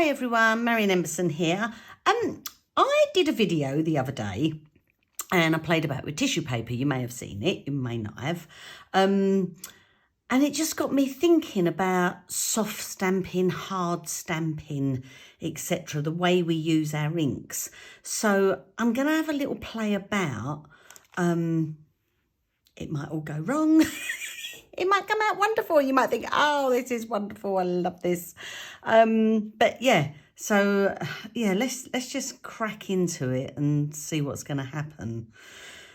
Hi everyone, Marion Embossing here. I did a video the other day and I played about with tissue paper. You may have seen it, you may not have. And it just got me thinking about soft stamping, hard stamping, etc., the way we use our inks. So I'm going to have a little play about. It might all go wrong. It might come out wonderful. You might think, oh, this is wonderful. I love this. But yeah, so yeah, let's just crack into it and see what's going to happen.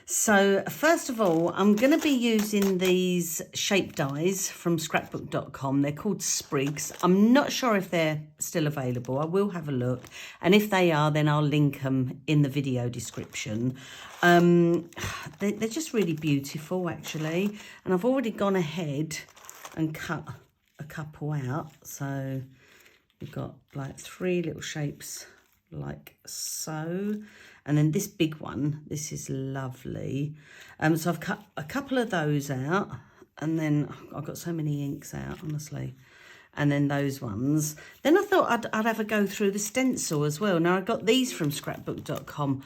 So first of all, I'm going to be using these shape dies from scrapbook.com. They're called Sprigs. I'm not sure if they're still available. I will have a look. And if they are, then I'll link them in the video description. They're just really beautiful, actually. And I've already gone ahead and cut a couple out. So we've got like 3 little shapes like so. And then this big one, this is lovely. So I've cut a couple of those out, and then I've got so many inks out, honestly. And then those ones. Then I thought I'd have a go through the stencil as well. Now I got these from scrapbook.com.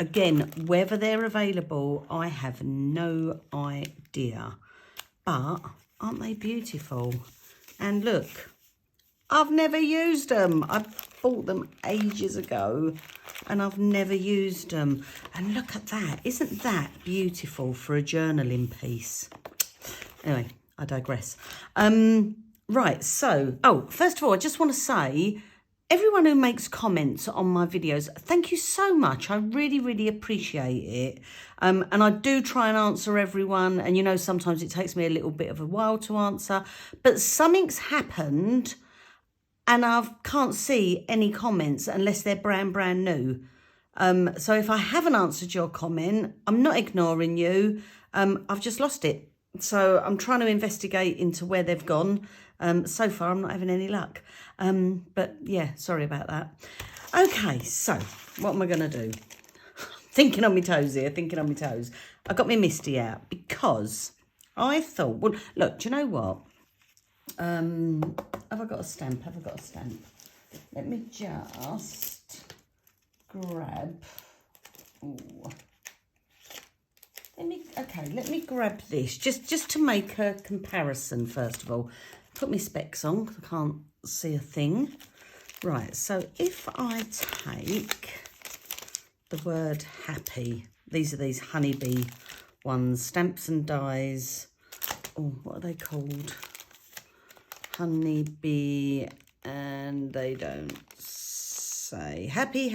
Again, whether they're available, I have no idea. But aren't they beautiful? And look, I've never used them. I bought them ages ago and I've never used them. And look at that. Isn't that beautiful for a journaling piece? Anyway, I digress. Right, so, first of all, I just want to say, everyone who makes comments on my videos, thank you so much. I really, really appreciate it. And I do try and answer everyone. And, you know, sometimes it takes me a little bit of a while to answer. But something's happened and I can't see any comments unless they're brand new. So if I haven't answered your comment, I'm not ignoring you. I've just lost it. So I'm trying to investigate into where they've gone. So far, I'm not having any luck. But yeah, sorry about that. Okay, so what am I going to do? Thinking on my toes here, thinking on my toes. I got my Misty out because I thought, well, look, do you know what? Have I got a stamp? Have I got a stamp? Let me just grab. Ooh. Let me grab this just to make a comparison. First of all, put my specs on because I can't see a thing. Right. So if I take the word happy, these are these honeybee ones, stamps and dies. Oh, what are they called? Honeybee, and they don't say happy.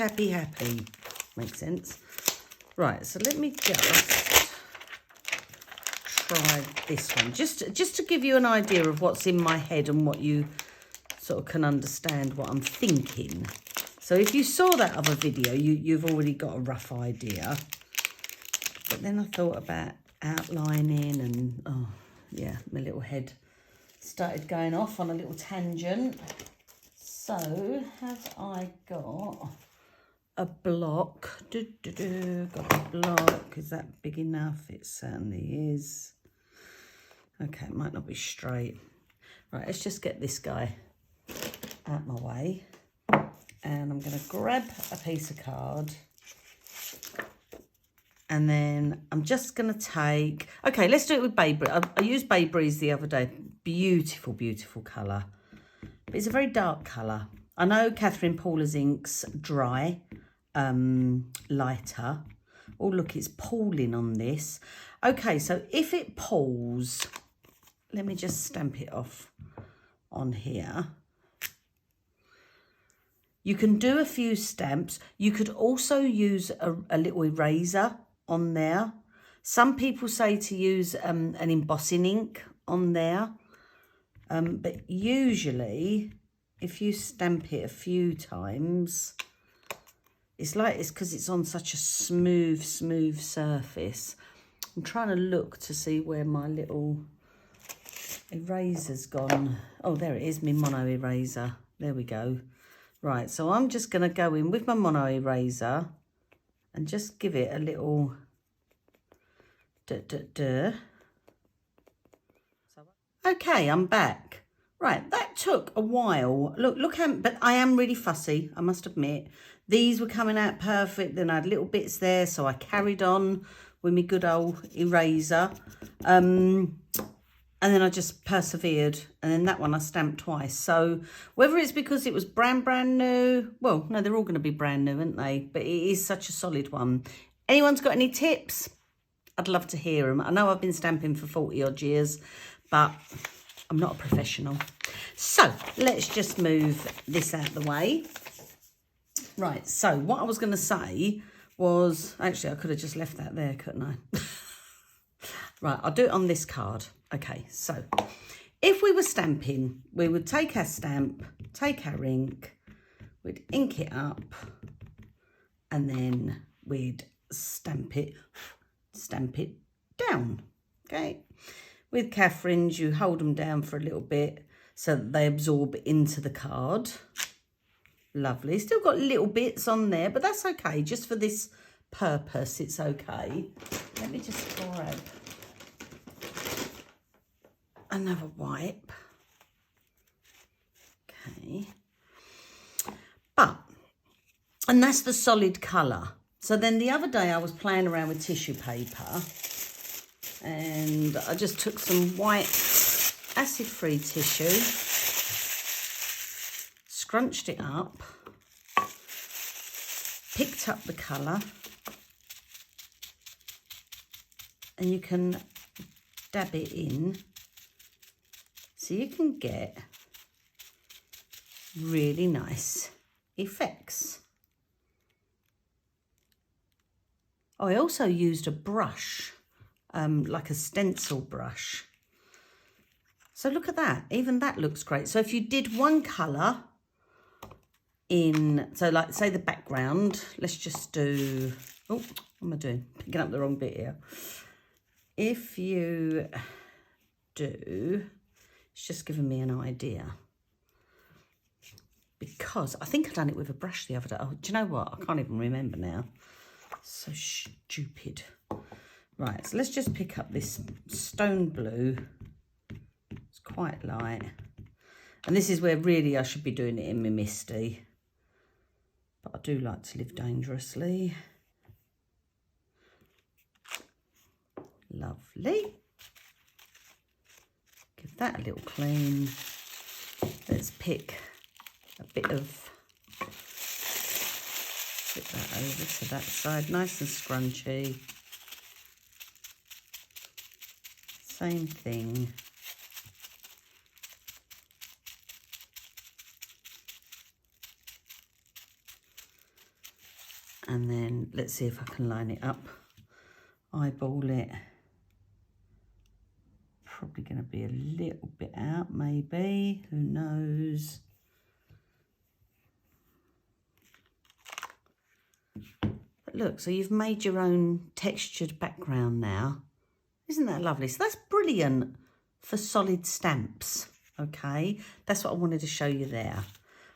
Makes sense. Right, so let me just try this one, just to give you an idea of what's in my head and what you sort of can understand what I'm thinking. So if you saw that other video, you've already got a rough idea. But then I thought about outlining and, oh, yeah, my little head started going off on a little tangent. So have I got a block? Got a block. Is that big enough? It certainly is. Okay, it might not be straight. Right, let's just get this guy out my way. And I'm going to grab a piece of card. And then I'm just going to take... Okay, let's do it with Bayberry. I used Bayberry's the other day. Beautiful, beautiful colour. But it's a very dark colour. I know Catherine Paula's inks dry, lighter. Oh, look, it's pooling on this. Okay, so if it pools, let me just stamp it off on here. You can do a few stamps. You could also use a little eraser on there. Some people say to use an embossing ink on there. But usually, if you stamp it a few times, it's like it's because it's on such a smooth surface. I'm trying to look to see where my little eraser's gone. Oh, there it is, my mono eraser. There we go. Right, so I'm just going to go in with my mono eraser and just give it a little Okay, I'm back. Right, that took a while. Look how, but I am really fussy, I must admit. These were coming out perfect, then I had little bits there, so I carried on with my good old eraser. And then I just persevered, and then that one I stamped twice. So whether it's because it was brand new, well, no, they're all going to be brand new, aren't they? But it is such a solid one. Anyone's got any tips? I'd love to hear them. I know I've been stamping for 40 odd years, but I'm not a professional. So let's just move this out the way. Right, so what I was going to say was, actually I could have just left that there, couldn't I? Right, I'll do it on this card. Okay, so if we were stamping, we would take our stamp, take our ink, we'd ink it up, and then we'd stamp it down, okay? With Catherine's, you hold them down for a little bit so that they absorb into the card. Lovely. Still got little bits on there, but that's okay. Just for this purpose, it's okay. Let me just grab another wipe. Okay. And that's the solid colour. So then the other day I was playing around with tissue paper, and I just took some white acid-free tissue, scrunched it up, picked up the colour, and you can dab it in so you can get really nice effects. I also used a brush, like a stencil brush. So look at that, even that looks great. So if you did one colour in, so like say the background, let's just do, oh, what am I doing? Picking up the wrong bit here. If you do, it's just giving me an idea. Because I think I done it with a brush the other day. Oh, do you know what? I can't even remember now. So stupid. Right, so let's just pick up this stone blue. It's quite light. And this is where really I should be doing it in my Misty. But I do like to live dangerously. Lovely. Give that a little clean. Let's pick a bit of, put that over to that side, nice and scrunchy. Same thing. And then let's see if I can line it up, eyeball it. Probably going to be a little bit out, maybe, who knows. But look, so you've made your own textured background now. Isn't that lovely? So that's brilliant for solid stamps, okay? That's what I wanted to show you there.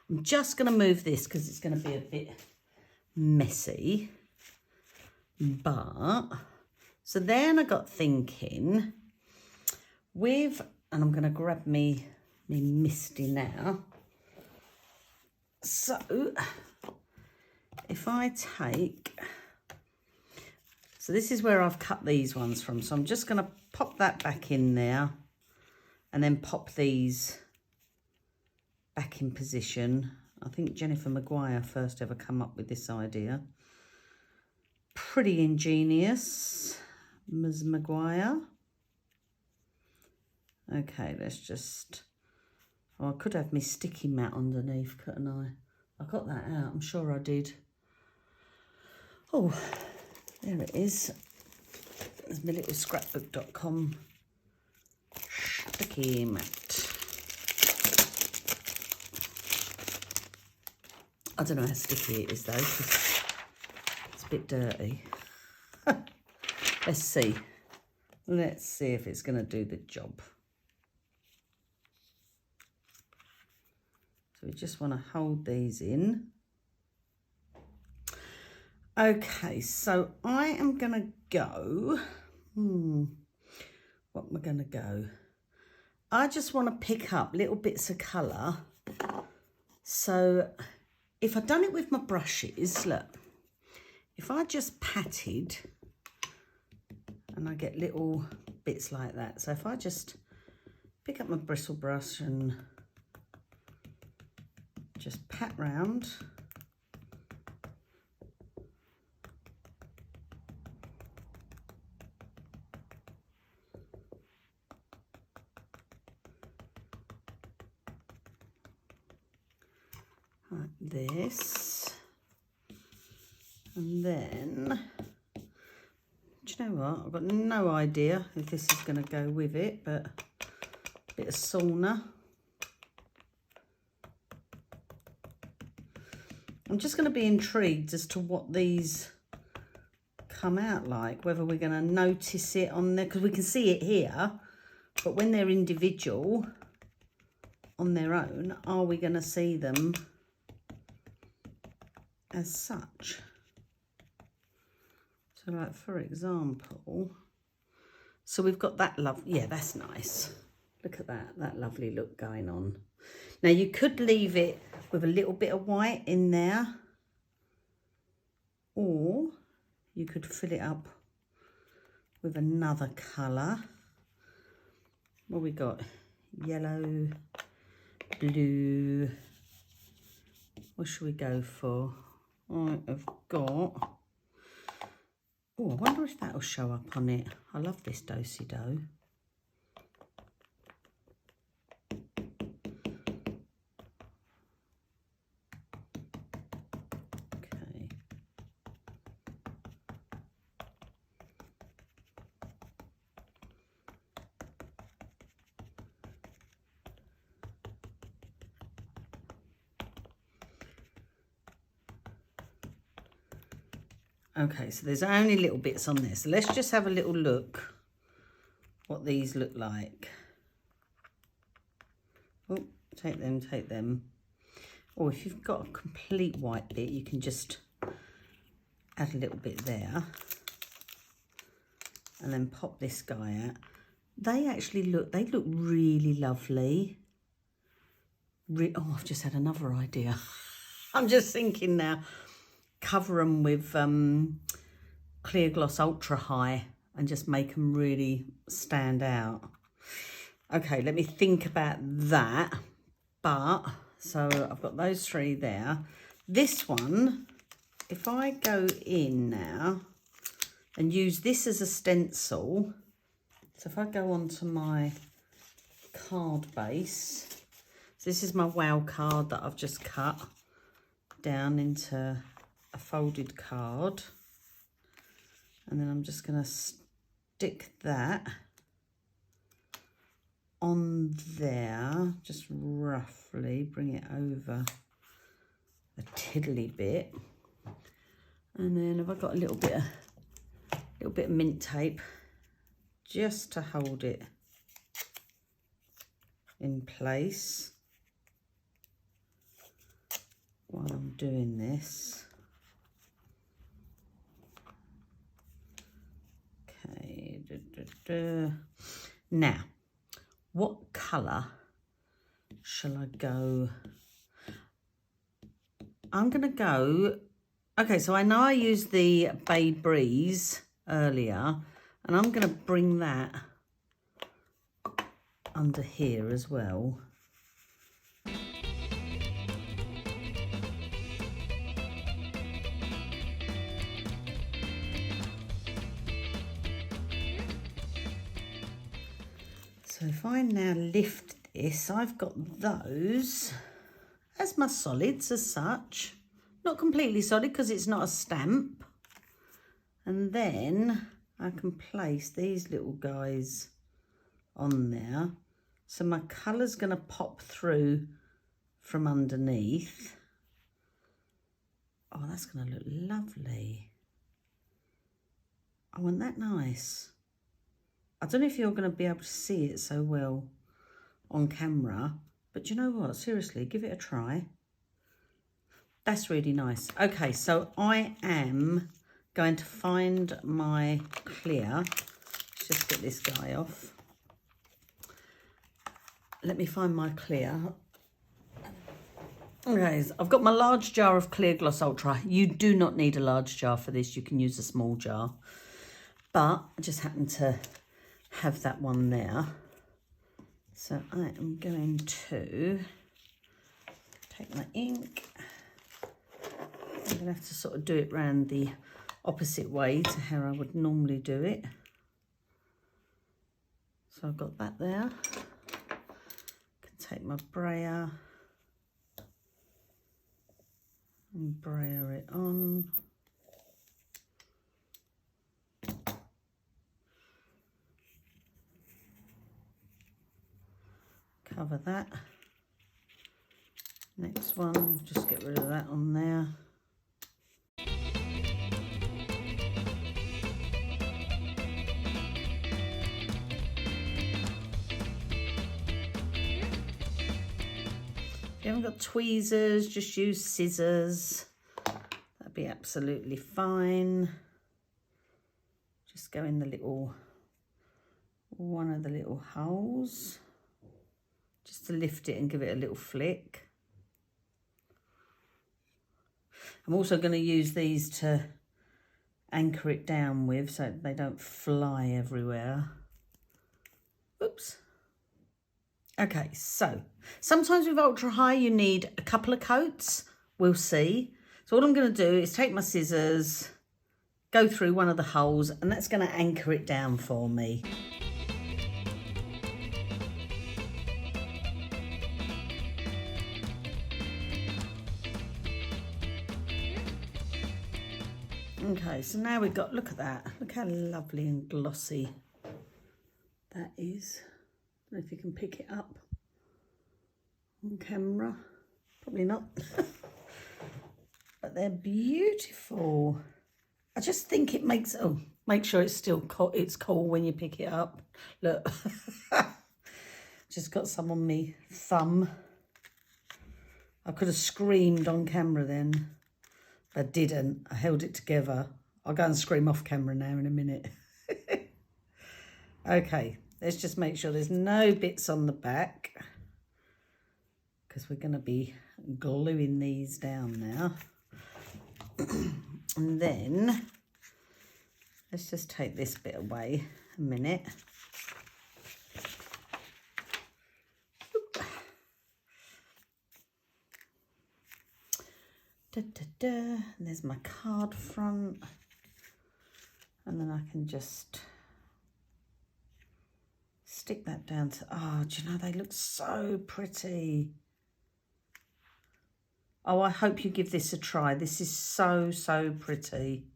I'm just going to move this because it's going to be a bit messy. But, so then I got thinking with, and I'm going to grab me Misty now. So, if I take, so this is where I've cut these ones from. So I'm just going to pop that back in there and then pop these back in position. I think Jennifer Maguire first ever come up with this idea. Pretty ingenious, Ms. Maguire. Okay, let's just, oh, I could have my sticky mat underneath, couldn't I? I got that out, I'm sure I did. Oh, there it is. There's my little scrapbook.com sticky mat. I don't know how sticky it is though, because it's a bit dirty. Let's see. Let's see if it's going to do the job. So we just want to hold these in. Okay, so I am going to go, what am I going to go? I just want to pick up little bits of colour. So if I'd done it with my brushes, look, if I just patted and I get little bits like that. So if I just pick up my bristle brush and just pat round. Like this. And then, do you know what? I've got no idea if this is going to go with it, but a bit of Sauna. I'm just going to be intrigued as to what these come out like, whether we're going to notice it on there, because we can see it here, but when they're individual on their own, are we going to see them as such? So like, for example, so we've got that yeah, that's nice. Look at that lovely look going on. Now you could leave it with a little bit of white in there, or you could fill it up with another colour. What we got? Yellow, blue. What should we go for? I've got, oh, I wonder if that'll show up on it. I love this do-si-do. Okay, so there's only little bits on this. So let's just have a little look what these look like. Oh, take them, take them. Or if you've got a complete white bit, you can just add a little bit there. And then pop this guy out. They actually look, they look really lovely. Oh, I've just had another idea. I'm just thinking now. Cover them with clear gloss ultra high and just make them really stand out. Okay, let me think about that. But so I've got those three there. This one, if I go in now and use this as a stencil, so if I go onto my card base, so this is my wow card that I've just cut down into a folded card, and then I'm just going to stick that on there, just roughly bring it over a tiddly bit, and then have I got a little bit of mint tape just to hold it in place while I'm doing this. Now, what colour shall I go? I'm going to go, okay, so I know I used the Bay Breeze earlier, and I'm going to bring that under here as well. So if I now lift this, I've got those as my solids as such. Not completely solid because it's not a stamp. And then I can place these little guys on there. So my colour's going to pop through from underneath. Oh, that's going to look lovely. Oh, isn't that nice? I don't know if you're going to be able to see it so well on camera, but you know what? Seriously, give it a try. That's really nice. Okay, so I am going to find my clear. Let's just get this guy off. let me find my clear. Okay, so I've got my large jar of Clear Gloss Ultra. You do not need a large jar for this. You can use a small jar. But I just happen to have that one there. So I am going to take my ink. I'm going to have to sort of do it round the opposite way to how I would normally do it. So I've got that there. I can take my brayer and brayer it on. Cover that. Next one, just get rid of that on there. If you haven't got tweezers, just use scissors. That'd be absolutely fine. Just go in the little, one of the little holes, just to lift it and give it a little flick. I'm also going to use these to anchor it down with so they don't fly everywhere. Oops. Okay, so sometimes with ultra high you need a couple of coats. We'll see. So all I'm going to do is take my scissors, go through one of the holes, and that's going to anchor it down for me. Okay, so now we've got, look at that. Look how lovely and glossy that is. I don't know if you can pick it up on camera. Probably not. But they're beautiful. I just think it makes, oh, make sure it's still cool. It's cool when you pick it up. Look. Just got some on me thumb. I could have screamed on camera then. I didn't. I held it together. I'll go and scream off camera now in a minute. Okay, let's just make sure there's no bits on the back, because we're going to be gluing these down now. And then let's just take this bit away a minute. Da, da, da. And there's my card front, and then I can just stick that down to, oh, do you know, they look so pretty. Oh, I hope you give this a try. This is so, so pretty.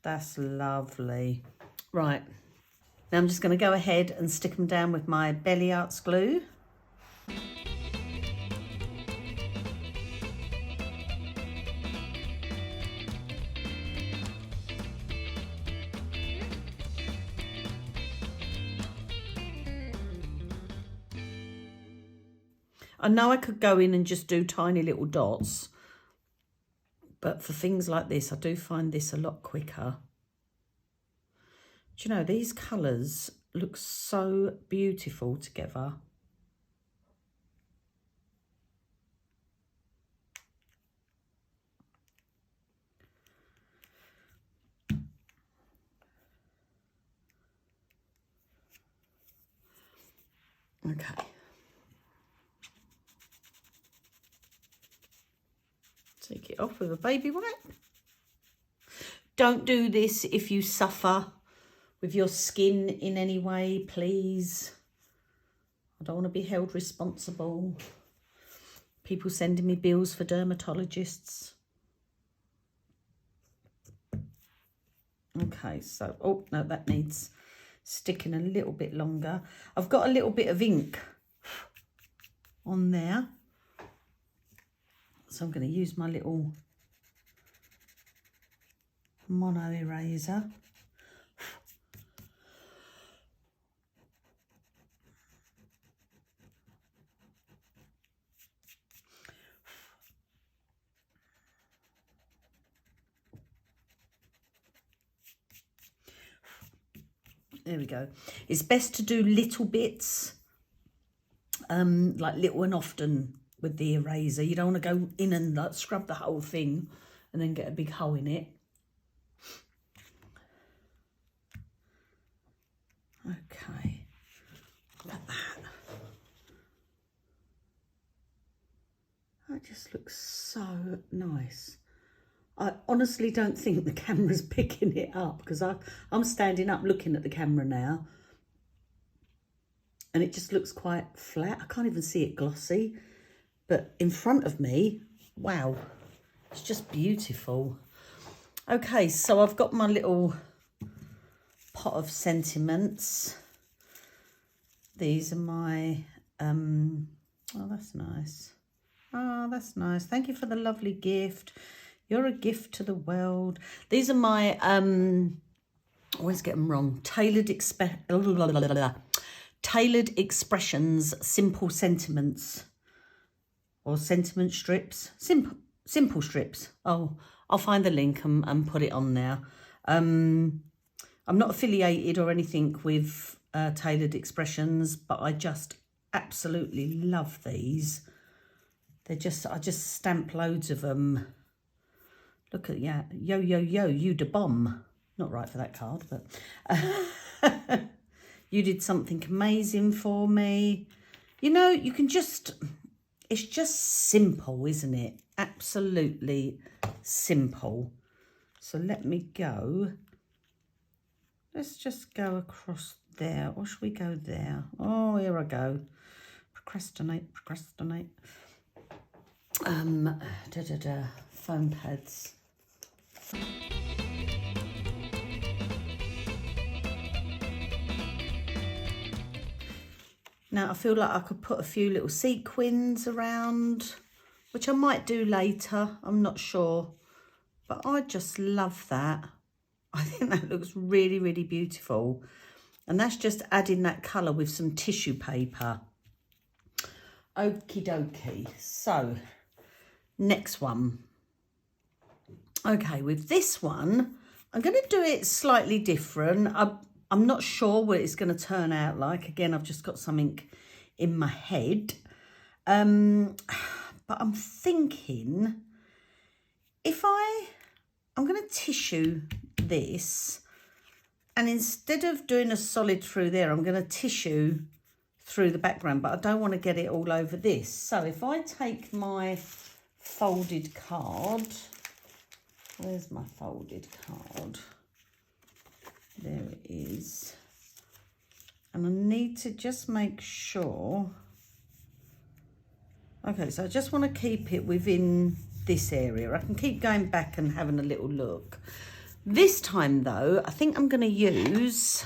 That's lovely. Right, now I'm just going to go ahead and stick them down with my Belly Arts glue. I know I could go in and just do tiny little dots, but for things like this, I do find this a lot quicker. Do you know, these colours look so beautiful together. Okay. Take it off with a baby wipe. Don't do this if you suffer with your skin in any way, please. I don't want to be held responsible. People sending me bills for dermatologists. Okay, so, oh, no, that needs sticking a little bit longer. I've got a little bit of ink on there. So I'm going to use my little mono eraser. There we go. It's best to do little bits, like little and often with the eraser. You don't want to go in and like scrub the whole thing and then get a big hole in it. Okay, look at that. That just looks so nice. I honestly don't think the camera's picking it up because I'm standing up looking at the camera now and it just looks quite flat. I can't even see it glossy, but in front of me, wow, it's just beautiful. Okay, so I've got my little pot of sentiments. These are my, oh, that's nice. Oh, that's nice. Thank you for the lovely gift. You're a gift to the world. These are my, I always get them wrong, Tailored Expressions Simple Sentiments. Or sentiment strips. Simple strips. Oh, I'll find the link and put it on there. I'm not affiliated or anything with Tailored Expressions, but I just absolutely love these. They're just, I just stamp loads of them. Look at, yeah, yo, yo, yo, you da bomb. Not right for that card, but you did something amazing for me. You know, you can just, it's just simple, isn't it? Absolutely simple. So let me go. Let's just go across there. Or should we go there? Oh, here I go. Procrastinate. Foam pads. Now I feel like I could put a few little sequins around, which I might do later, I'm not sure, but I just love that. I think that looks really, really beautiful. And that's just adding that colour with some tissue paper. Okie dokie. So, next one. Okay, with this one, I'm going to do it slightly different. I'm not sure what it's going to turn out like. Again, I've just got something in my head. But I'm thinking if I'm going to tissue this, and instead of doing a solid through there, I'm going to tissue through the background, but I don't want to get it all over this. So if I take my folded card, where's my folded card? There it is. And I need to just make sure. Okay, so I just want to keep it within this area. I can keep going back and having a little look. This time though, I think I'm going to use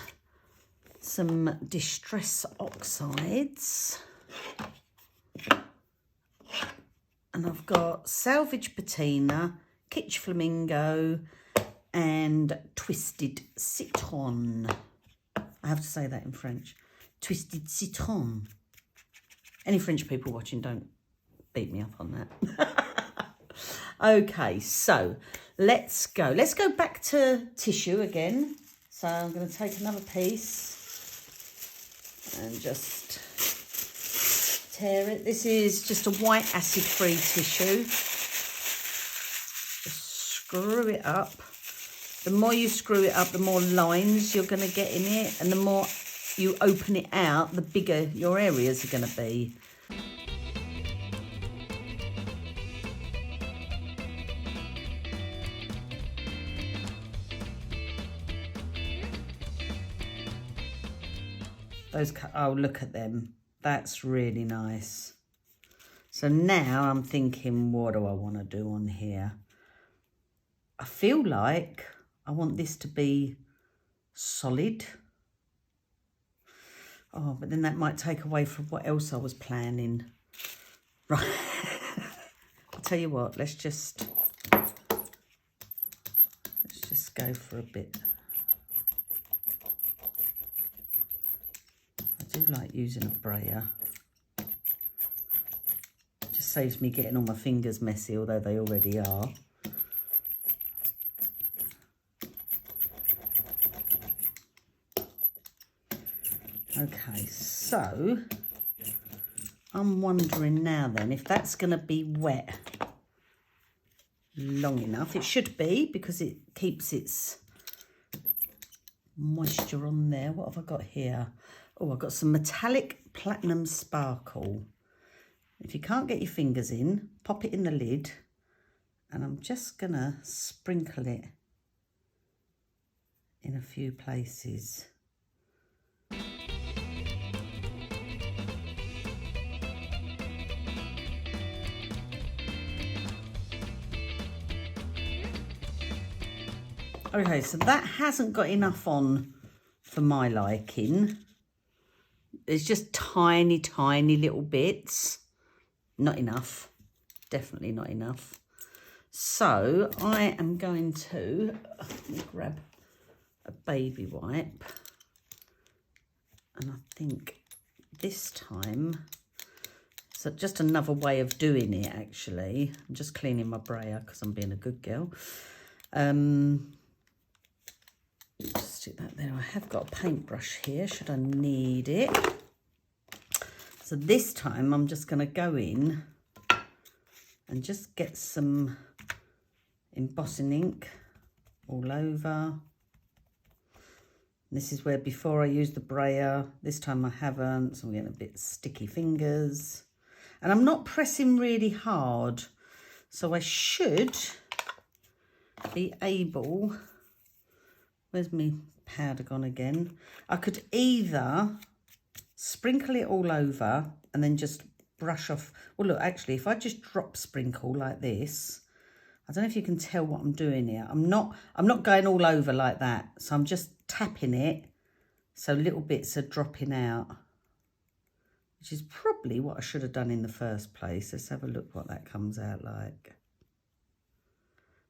some Distress Oxides. And I've got Salvaged Patina, KITSCH Flamingo, and Twisted Citron. I have to say that in French. Twisted Citron. Any French people watching, don't beat me up on that. Okay, so let's go. Let's go back to tissue again. So I'm going to take another piece and just tear it. This is just a white acid-free tissue. Just screw it up. The more you screw it up, the more lines you're going to get in it, and the more you open it out, the bigger your areas are going to be. Those, oh, look at them. That's really nice. So now I'm thinking, what do I want to do on here? I feel like I want this to be solid. Oh, but then that might take away from what else I was planning. Right. I'll tell you what, let's just go for a bit. I do like using a brayer. It just saves me getting all my fingers messy, although they already are. Okay, so I'm wondering now then if that's going to be wet long enough. It should be, because it keeps its moisture on there. What have I got here? Oh, I've got some metallic platinum sparkle. If you can't get your fingers in, pop it in the lid, and I'm just going to sprinkle it in a few places. Okay, so that hasn't got enough on for my liking. It's just tiny, tiny little bits. Not enough. Definitely not enough. So I am going to grab a baby wipe. And I think this time, so just another way of doing it actually. I'm just cleaning my brayer because I'm being a good girl. Just stick that there. I have got a paintbrush here, should I need it. So this time I'm just going to go in and just get some embossing ink all over. This is where before I used the brayer, this time I haven't, so I'm getting a bit sticky fingers. And I'm not pressing really hard, so I should be able... Where's my powder gone again? I could either sprinkle it all over and then just brush off. Well, look, actually, if I just drop sprinkle like this, I don't know if you can tell what I'm doing here. I'm not going all over like that. So I'm just tapping it so little bits are dropping out, which is probably what I should have done in the first place. Let's have a look what that comes out like.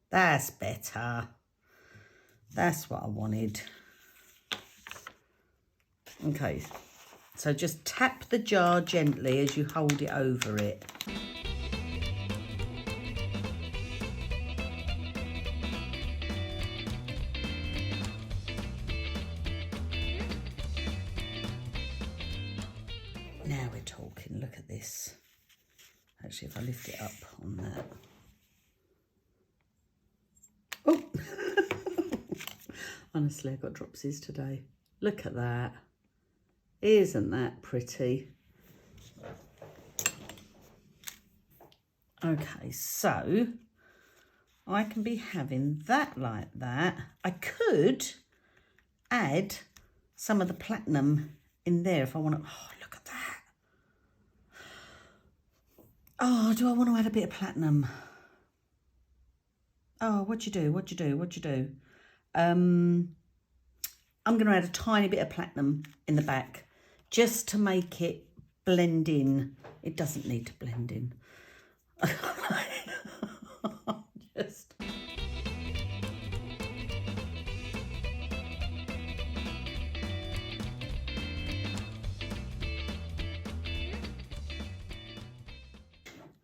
That's better. That's what I wanted. Okay, so just tap the jar gently as you hold it over it. Now we're talking, look at this. Actually, if I lift it up on that. Oh! Honestly, I've got dropsies today. Look at that. Isn't that pretty? Okay, so I can be having that like that. I could add some of the platinum in there if I want to. Oh, look at that. Oh, do I want to add a bit of platinum? Oh, what you do? I'm going to add a tiny bit of platinum in the back just to make it blend in. It doesn't need to blend in. Just...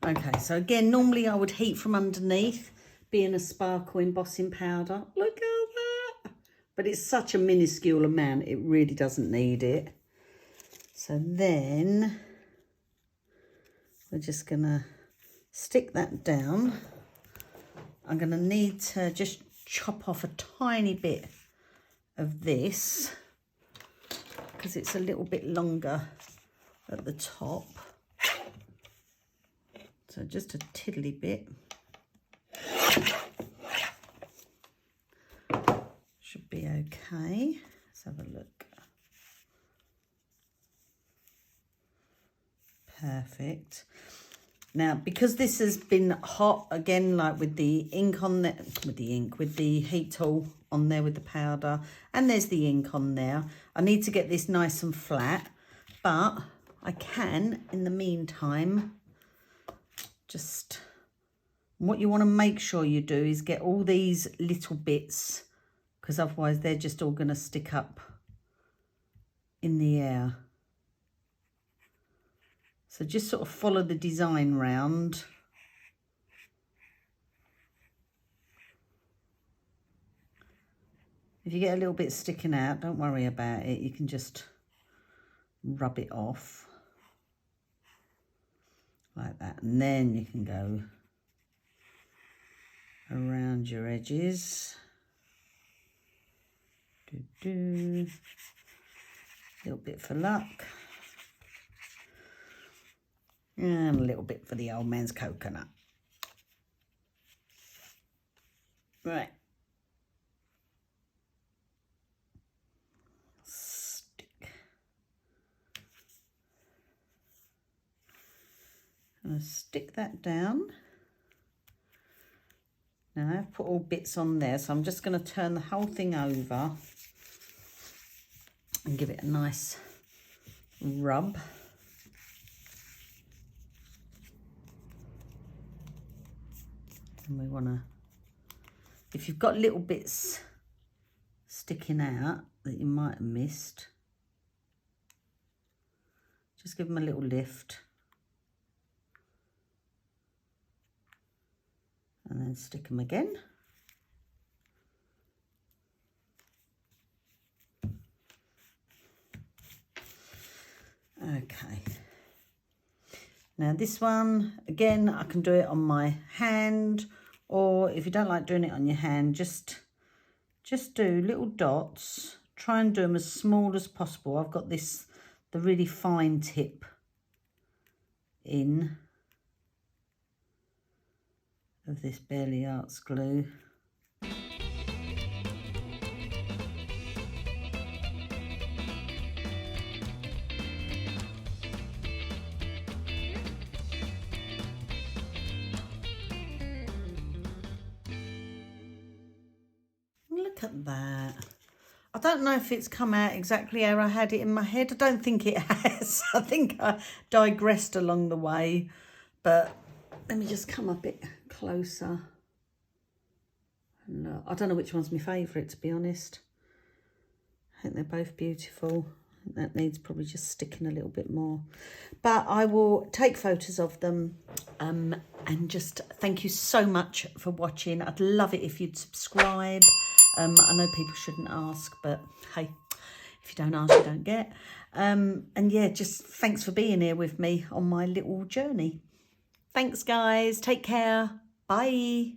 Okay, so again, normally I would heat from underneath, being a sparkle embossing powder. Look at that. But it's such a minuscule amount, it really doesn't need it. So then we're just gonna stick that down. I'm gonna need to just chop off a tiny bit of this because it's a little bit longer at the top. So just a tiddly bit. Should be okay. Let's have a look. Perfect. Now, because this has been hot again, like with the ink on there, with the heat tool on there with the powder, and there's the ink on there. I need to get this nice and flat, but I can, in the meantime, just, what you want to make sure you do is get all these little bits, because otherwise they're just all going to stick up in the air. So just sort of follow the design round. If you get a little bit sticking out, don't worry about it. You can just rub it off like that, and then you can go around your edges. A little bit for luck, and a little bit for the old man's coconut. Right. Stick. I'm going to stick that down. Now I've put all bits on there, so I'm just going to turn the whole thing over and give it a nice rub. And we want to, if you've got little bits sticking out that you might have missed, just give them a little lift. And then stick them again. Okay. Now this one, again, I can do it on my hand, or if you don't like doing it on your hand, just do little dots. Try and do them as small as possible. I've got this, the really fine tip in of this Barely Arts glue. Look at that. I don't know if it's come out exactly how I had it in my head. I don't think it has. I think I digressed along the way, but let me just come a bit closer. And I don't know which one's my favourite, to be honest. I think they're both beautiful. I think that needs probably just sticking a little bit more. But I will take photos of them. And just thank you so much for watching. I'd love it if you'd subscribe. I know people shouldn't ask, but hey, if you don't ask, you don't get. And yeah, just thanks for being here with me on my little journey. Thanks, guys. Take care. Bye.